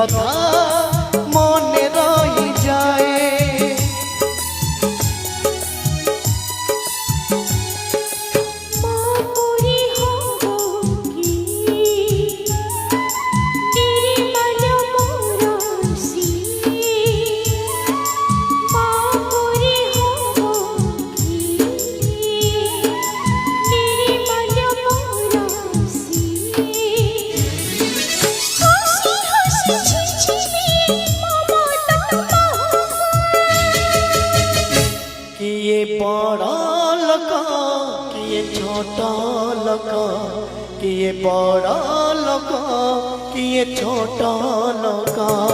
কথা মনে রই যায়। किए बड़ा लका किए छोटा लका, किए बड़ा लका किए छोटा लका।